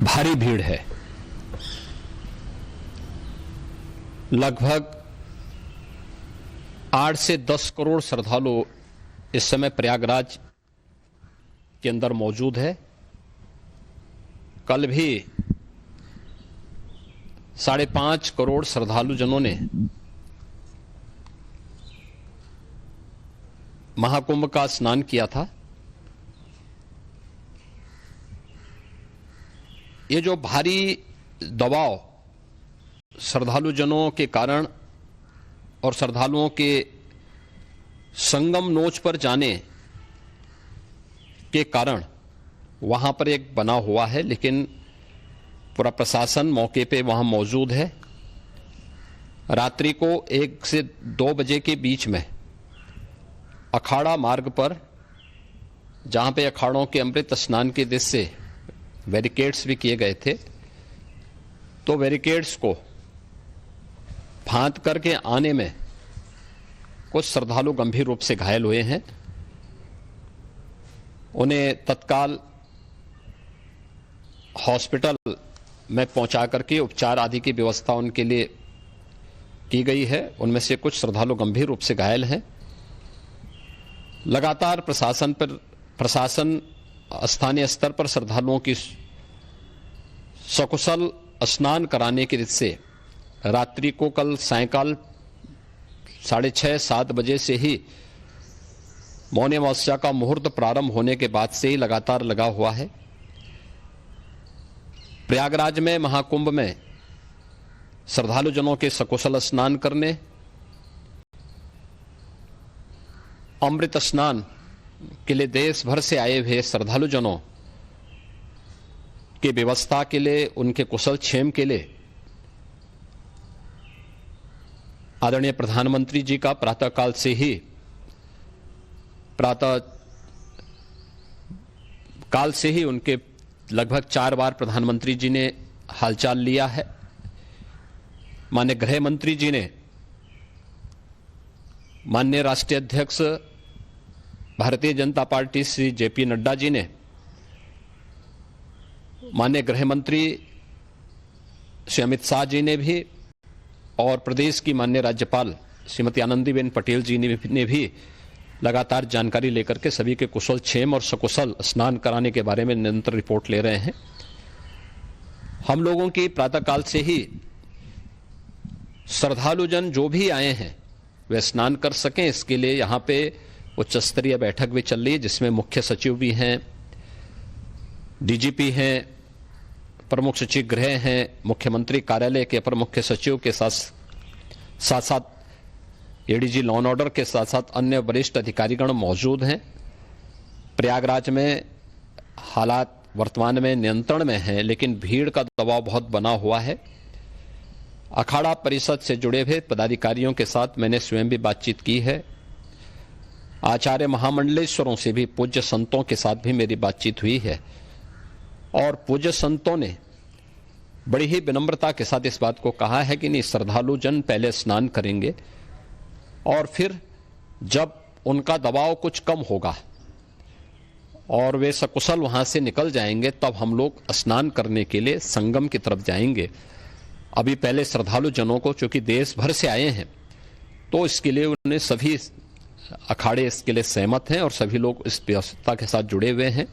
भारी भीड़ है। लगभग 8 से 10 करोड़ श्रद्धालु इस समय प्रयागराज के अंदर मौजूद है। कल भी 5.5 करोड़ श्रद्धालु जनों ने महाकुंभ का स्नान किया था। ये जो भारी दबाव श्रद्धालु जनों के कारण और श्रद्धालुओं के संगम नोच पर जाने के कारण वहां पर एक बना हुआ है, लेकिन पूरा प्रशासन मौके पे वहां मौजूद है। रात्रि को 1 से 2 बजे के बीच में अखाड़ा मार्ग पर, जहां पे अखाड़ों के अमृत स्नान के उद्देश्य से बैरिकेड्स भी किए गए थे, तो बैरिकेड्स को फांद करके आने में कुछ श्रद्धालु गंभीर रूप से घायल हुए हैं। उन्हें तत्काल हॉस्पिटल में पहुंचा करके उपचार आदि की व्यवस्था उनके लिए की गई है। उनमें से कुछ श्रद्धालु गंभीर रूप से घायल हैं। लगातार प्रशासन स्थानीय स्तर पर श्रद्धालुओं की सकुशल स्नान कराने के दृष्टि से रात्रि को कल सायंकाल 6:30-7 बजे से ही मौनी अमावस्या का मुहूर्त प्रारंभ होने के बाद से ही लगातार लगा हुआ है। प्रयागराज में महाकुंभ में श्रद्धालु जनों के सकुशल स्नान करने, अमृत स्नान के लिए देश भर से आए हुए श्रद्धालु जनों की व्यवस्था के लिए, उनके कुशल क्षेम के लिए आदरणीय प्रधानमंत्री जी का प्रातःकाल से ही उनके लगभग 4 बार प्रधानमंत्री जी ने हालचाल लिया है। माननीय गृह मंत्री जी ने, माननीय राष्ट्रीय अध्यक्ष भारतीय जनता पार्टी श्री जेपी नड्डा जी ने, माननीय गृह मंत्री श्री अमित शाह जी ने भी, और प्रदेश की माननीय राज्यपाल श्रीमती आनंदीबेन पटेल जी ने भी लगातार जानकारी लेकर के सभी के कुशल क्षेम और सकुशल स्नान कराने के बारे में निरंतर रिपोर्ट ले रहे हैं। हम लोगों की प्रातःकाल से ही श्रद्धालुजन जो भी आए हैं वे स्नान कर सकें, इसके लिए यहाँ पे उच्च स्तरीय बैठक भी चल रही है, जिसमें मुख्य सचिव भी हैं, डीजीपी हैं, प्रमुख सचिव गृह हैं, मुख्यमंत्री कार्यालय के अपर मुख्य सचिव के साथ एडीजी लॉ एंड ऑर्डर के साथ साथ अन्य वरिष्ठ अधिकारीगण मौजूद हैं। प्रयागराज में हालात वर्तमान में नियंत्रण में हैं, लेकिन भीड़ का दबाव बहुत बना हुआ है। अखाड़ा परिषद से जुड़े हुए पदाधिकारियों के साथ मैंने स्वयं भी बातचीत की है। आचार्य महामंडलेश्वरों से भी, पूज्य संतों के साथ भी मेरी बातचीत हुई है, और पूज्य संतों ने बड़ी ही विनम्रता के साथ इस बात को कहा है कि नहीं, श्रद्धालु जन पहले स्नान करेंगे और फिर जब उनका दबाव कुछ कम होगा और वे सकुशल वहां से निकल जाएंगे, तब हम लोग स्नान करने के लिए संगम की तरफ जाएंगे। अभी पहले श्रद्धालु जनों को, चूंकि देश भर से आए हैं, तो इसके लिए उन्हें सभी अखाड़े इसके लिए सहमत हैं और सभी लोग इस व्यवस्था के साथ जुड़े हुए हैं।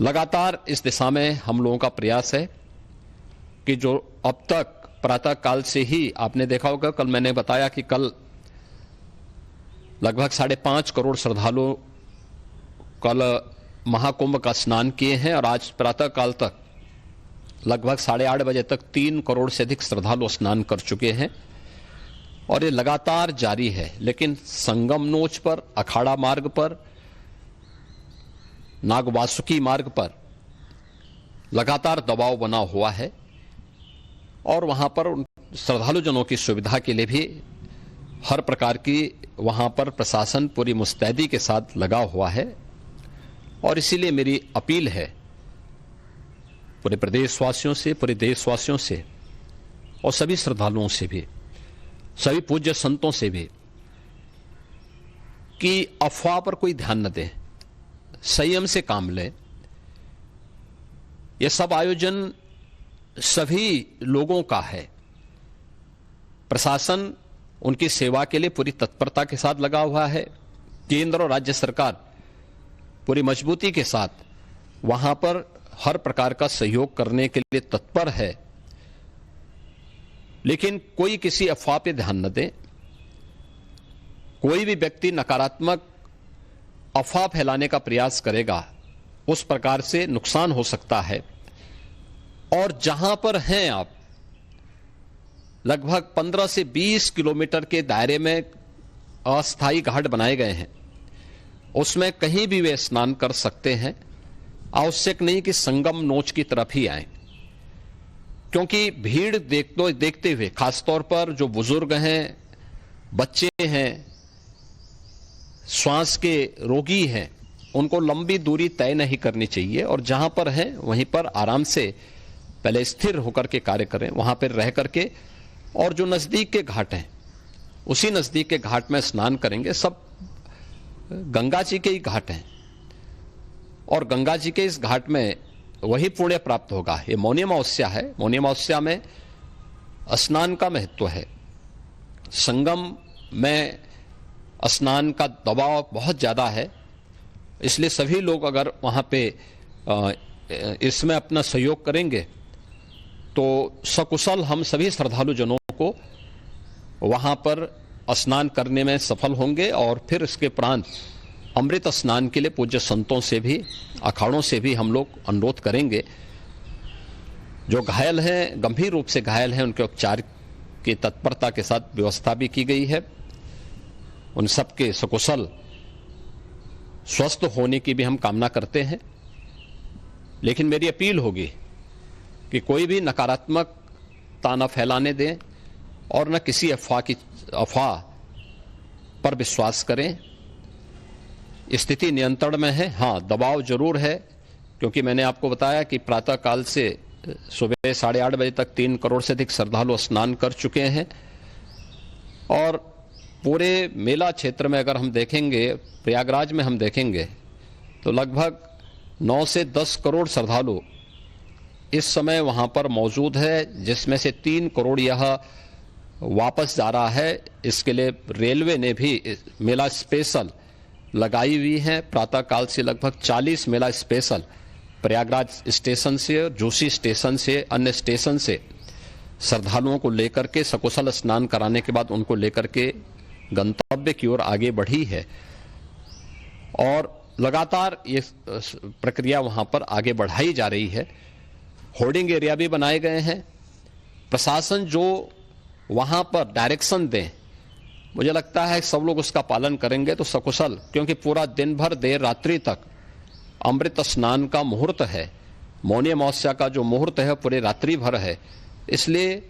लगातार इस दिशा में हम लोगों का प्रयास है कि जो अब तक प्रातः काल से ही आपने देखा होगा, कल मैंने बताया कि कल लगभग 5.5 करोड़ श्रद्धालु कल महाकुंभ का स्नान किए हैं, और आज प्रातः काल तक लगभग 8:30 बजे तक 3 करोड़ से अधिक श्रद्धालु स्नान कर चुके हैं, और ये लगातार जारी है। लेकिन संगम नोच पर, अखाड़ा मार्ग पर, नागवासुकी मार्ग पर लगातार दबाव बना हुआ है, और वहां पर श्रद्धालु जनों की सुविधा के लिए भी हर प्रकार की वहां पर प्रशासन पूरी मुस्तैदी के साथ लगा हुआ है। और इसीलिए मेरी अपील है पूरे प्रदेशवासियों से, पूरे देशवासियों से, और सभी श्रद्धालुओं से भी, सभी पूज्य संतों से भी, कि अफवाह पर कोई ध्यान न दें, संयम से काम लें। ये सब आयोजन सभी लोगों का है। प्रशासन उनकी सेवा के लिए पूरी तत्परता के साथ लगा हुआ है। केंद्र और राज्य सरकार पूरी मजबूती के साथ वहां पर हर प्रकार का सहयोग करने के लिए तत्पर है। लेकिन कोई किसी अफवाह पे ध्यान न दे। कोई भी व्यक्ति नकारात्मक अफवाह फैलाने का प्रयास करेगा, उस प्रकार से नुकसान हो सकता है। और जहां पर हैं आप, लगभग 15 से 20 किलोमीटर के दायरे में अस्थायी घाट बनाए गए हैं, उसमें कहीं भी वे स्नान कर सकते हैं। आवश्यक नहीं कि संगम नोच की तरफ ही आए, क्योंकि भीड़ देखते हुए, खासतौर पर जो बुजुर्ग हैं, बच्चे हैं, श्वास के रोगी हैं, उनको लंबी दूरी तय नहीं करनी चाहिए। और जहां पर हैं वहीं पर आराम से पहले स्थिर होकर के कार्य करें, वहां पर रह करके। और जो नजदीक के घाट हैं, उसी नजदीक के घाट में स्नान करेंगे। सब गंगा जी के ही घाट हैं और गंगा जी के इस घाट में वही पुण्य प्राप्त होगा। ये मौनी अमावस्या है। मौनी अमावस्या में स्नान का महत्व है। संगम में स्नान का दबाव बहुत ज्यादा है, इसलिए सभी लोग अगर वहां पे इसमें अपना सहयोग करेंगे तो सकुशल हम सभी श्रद्धालु जनों को वहां पर स्नान करने में सफल होंगे। और फिर इसके उपरांत अमृत स्नान के लिए पूज्य संतों से भी, अखाड़ों से भी हम लोग अनुरोध करेंगे। जो घायल हैं, गंभीर रूप से घायल हैं, उनके उपचार की तत्परता के साथ व्यवस्था भी की गई है। उन सबके सकुशल स्वस्थ होने की भी हम कामना करते हैं। लेकिन मेरी अपील होगी कि कोई भी नकारात्मकता न फैलाने दें और न किसी अफवाह पर विश्वास करें। स्थिति नियंत्रण में है। हाँ, दबाव जरूर है, क्योंकि मैंने आपको बताया कि प्रातःकाल से सुबह 8:30 बजे तक 3 करोड़ से अधिक श्रद्धालु स्नान कर चुके हैं। और पूरे मेला क्षेत्र में अगर हम देखेंगे, प्रयागराज में हम देखेंगे तो लगभग 9 से 10 करोड़ श्रद्धालु इस समय वहां पर मौजूद है, जिसमें से 3 करोड़ यह वापस जा रहा है। इसके लिए रेलवे ने भी मेला स्पेशल लगाई हुई है। प्रातःकाल से लगभग 40 मेला स्पेशल प्रयागराज स्टेशन से, जोशी स्टेशन से, अन्य स्टेशन से श्रद्धालुओं को लेकर के सकुशल स्नान कराने के बाद उनको लेकर के गंतव्य की ओर आगे बढ़ी है। और लगातार ये प्रक्रिया वहां पर आगे बढ़ाई जा रही है। होर्डिंग एरिया भी बनाए गए हैं। प्रशासन जो वहां पर डायरेक्शन दें, मुझे लगता है सब लोग उसका पालन करेंगे तो सकुशल, क्योंकि पूरा दिन भर देर रात्रि तक अमृत स्नान का मुहूर्त है। मौनी अमावस्या का जो मुहूर्त है पूरे रात्रि भर है। इसलिए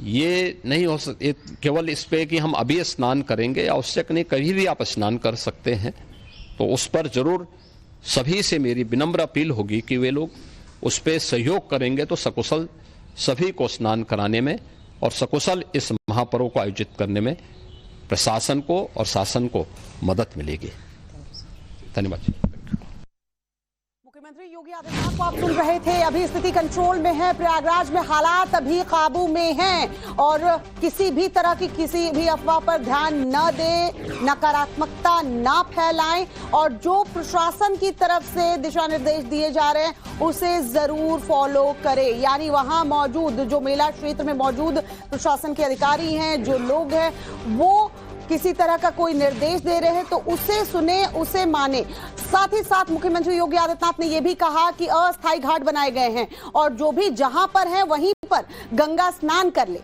ये नहीं हो सकता केवल इस पे कि हम अभी स्नान करेंगे, आवश्यक नहीं, कभी भी आप स्नान कर सकते हैं। तो उस पर जरूर सभी से मेरी विनम्र अपील होगी कि वे लोग उस पर सहयोग करेंगे तो सकुशल सभी को स्नान कराने में और सकुशल इस महापर्व को आयोजित करने में प्रशासन को और शासन को मदद मिलेगी। धन्यवाद। मुख्यमंत्री योगी आदित्यनाथ को आप सुन रहे थे। अभी स्थिति कंट्रोल में है। प्रयागराज में हालात अभी काबू में हैं और किसी भी तरह की किसी भी अफवाह पर ध्यान न दें, नकारात्मकता न फैलाएं और जो प्रशासन की तरफ से दिशा निर्देश दिए जा रहे हैं उसे जरूर फॉलो करें। यानी वहां मौजूद जो मेला क्षेत्र में मौजूद प्रशासन के अधिकारी हैं, जो लोग हैं, वो किसी तरह का कोई निर्देश दे रहे हैं तो उसे सुने, उसे माने। साथ ही साथ मुख्यमंत्री योगी आदित्यनाथ ने यह भी कहा कि अस्थायी घाट बनाए गए हैं और जो भी जहां पर है वहीं पर गंगा स्नान कर ले।